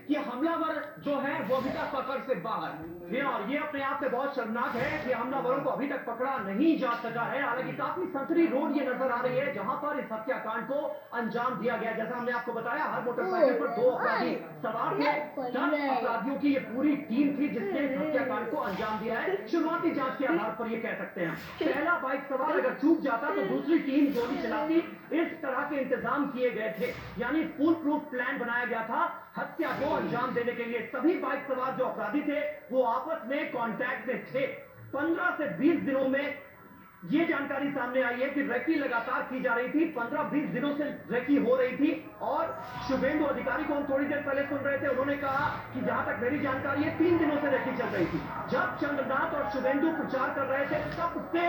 कि हमलावर जो है वो अभी तक पकड़ से बाहर ये, और ये अपने आप में बहुत शर्मनाक है कि हमलावरों को अभी तक पकड़ा नहीं जा सका है। हालांकि काफी संकरी रोड ये नजर आ रही है जहां पर इस हत्याकांड को अंजाम दिया गया। जैसा हमने आपको बताया, हर मोटरसाइकिल पर 2 अपराधी सवार थे। 10 अपराधियों की ये पूरी टीम थी जिसने इस हत्याकांड को अंजाम दिया है। शुरुआती जांच के आधार पर ये कह सकते हैं। पहला बाइक सवार अगर चूक जाता तो दूसरी टीम गोली चलाती। इस तरह के इंतजाम किए गए थे, यानी फुल प्रूफ प्लान बनाया गया था हत्या को अंजाम देने के लिए। सभी बाइक सवार जो अपराधी थे वो आपस में कांटेक्ट में थे। 15 से 20 दिनों में ये जानकारी सामने आई है कि रेकी लगातार की जा रही थी। 15-20 दिनों से रेकी हो रही थी। और शुभेंदु अधिकारी को हम थोड़ी देर पहले सुन रहे थे, उन्होंने कहा कि जहां तक मेरी जानकारी है 3 दिनों से रेकी चल रही थी। जब चंद्रनाथ और शुभेंदु प्रचार कर रहे थे तब से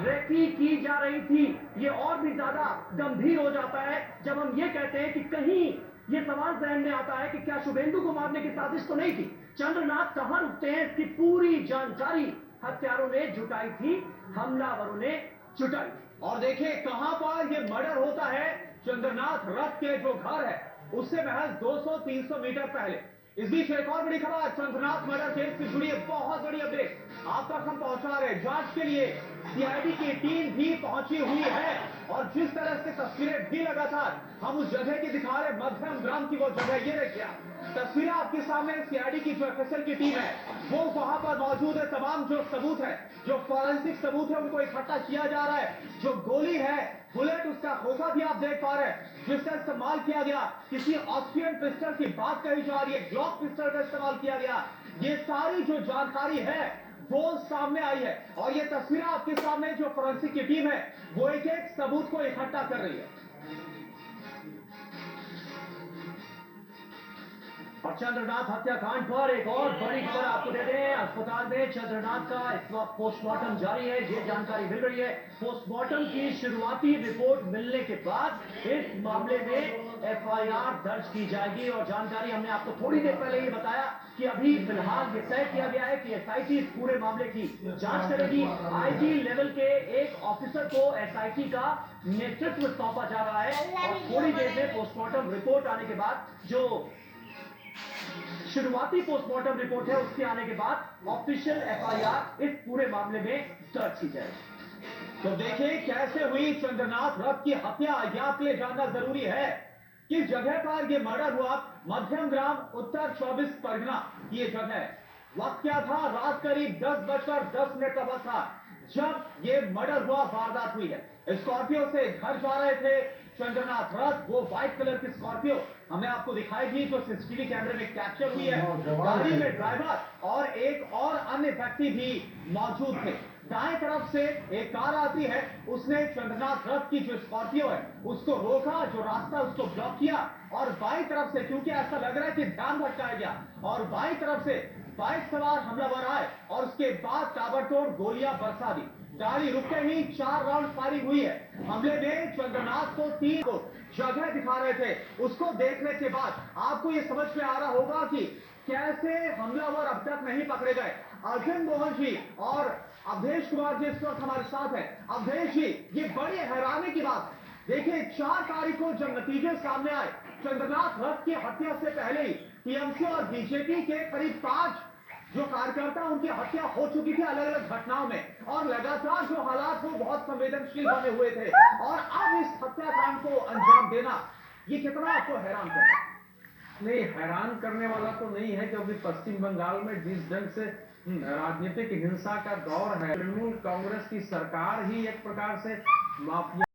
रेकी की जा रही थी। ये और भी ज्यादा गंभीर हो जाता है जब हम ये कहते हैं कि कहीं ये सवाल जहन में आता है कि क्या शुभेंदु को मारने की साजिश तो नहीं थी। चंद्रनाथ कहां रुकते हैं, इसकी पूरी जानकारी हत्यारों ने जुटाई थी, हमलावरों ने जुटाई। और देखिए कहां पर ये मर्डर होता है। चंद्रनाथ रथ के जो घर है उससे महज 200-300 मीटर पहले। इस बीच एक और बड़ी खबर, चंद्रनाथ मर्डर केस से जुड़ी बहुत बड़ी अपडेट आप तक हम पहुंचा रहे। जांच के लिए सीआईडी की टीम भी पहुंची हुई है और जिस तरह से तस्वीरें भी लगातार हम उस जगह की दिखा रहे, मध्यम ग्राम की वो जगह, ये देखिए तस्वीरें आपके सामने। सीआईडी की जो एफएसएल की टीम है वो वहां पर मौजूद है। तमाम जो सबूत है, जो फॉरेंसिक सबूत है, उनको इकट्ठा किया जा रहा है। जो गोली है, बुलेट, उसका खोखा भी आप देख पा रहे हैं जिसका इस्तेमाल किया गया। किसी ऑस्ट्रियन पिस्टल की बात कही जा रही है, ग्लॉक पिस्टल का इस्तेमाल किया गया। ये सारी जो जानकारी है वो सामने आई है और ये तस्वीरें आपके सामने जो फॉरेंसिक की टीम है वो एक एक सबूत को इकट्ठा कर रही है। और चंद्रनाथ हत्याकांड पर एक और बड़ी खबर आपको दे दें। अस्पताल में चंद्रनाथ का इस वक्त पोस्टमार्टम जारी है, ये जानकारी मिल रही है। पोस्टमार्टम की शुरुआती रिपोर्ट मिलने के बाद इस मामले में एफआईआर दर्ज की जाएगी। और जानकारी हमने आपको थोड़ी देर पहले ये बताया कि अभी फिलहाल ये तय किया गया है कि एसआईटी इस पूरे मामले की जांच करेगी। आईजी लेवल के एक ऑफिसर को एसआईटी का नेतृत्व सौंपा जा रहा है और थोड़ी देर में पोस्टमार्टम रिपोर्ट आने के बाद, जो शुरुआती पोस्टमार्टम रिपोर्ट है उसके आने के बाद ऑफिशियल एफआईआर इस पूरे मामले में दर्ज की जाएगी। तो देखिए कैसे हुई चंद्रनाथ रथ की हत्या, याद के लिए जानना जरूरी है। किस जगह पर यह मर्डर हुआ, मध्यम ग्राम, उत्तर 24 परगना ये जगह है। वक्त क्या था, रात करीब 10:10 का वक्त था जब ये मर्डर हुआ, वारदात हुई है। स्कॉर्पियो से घर जा रहे थे चंद्रनाथ रथ, वो व्हाइट कलर की स्कॉर्पियो हमने आपको दिखाई थी जो सीसीटीवी कैमरे में कैप्चर हुई है। गाड़ी में ड्राइवर और एक और अन्य व्यक्ति भी मौजूद थे। दाएं तरफ से एक कार आती है, उसने चंद्रनाथ रथ की जो स्कॉर्पियो है उसको रोका, जो रास्ता उसको ब्लॉक किया। और बाईं तरफ से, क्योंकि ऐसा लग रहा है कि ध्यान भटकाया गया, और बाईं तरफ से बाइक सवार हमलावर आए और उसके बाद ताबड़तोड़ गोलियां बरसा दी। गाड़ी रुकते ही 4 राउंड फायरिंग हुई है। हमले में चंद्रनाथ को 3 जगह दिखा रहे थे। उसको देखने के बाद आपको यह समझ में आ रहा होगा कि कैसे हमलावर अब तक नहीं पकड़े गए। अर्जुन मोहन जी और अवधेश कुमार जी इस वक्त हमारे साथ हैं। अवधेश जी, ये बड़ी हैरानी की बात है। देखिए 4 तारीख को जब नतीजे सामने आए, चंद्रनाथ रथ की हत्या से पहले ही टीएमसी और बीजेपी के करीब 5 जो कार्यकर्ता, उनकी हत्या हो चुकी थी अलग अलग घटनाओं में, और लगातार जो हालात वो बहुत संवेदनशील बने हुए थे। और अब इस हत्याकांड को अंजाम देना, ये कितना आपको हैरान करता है? नहीं, हैरान करने वाला तो नहीं है, क्योंकि पश्चिम बंगाल में जिस ढंग से राजनीतिक हिंसा का दौर है, तृणमूल कांग्रेस की सरकार ही एक प्रकार से माफिया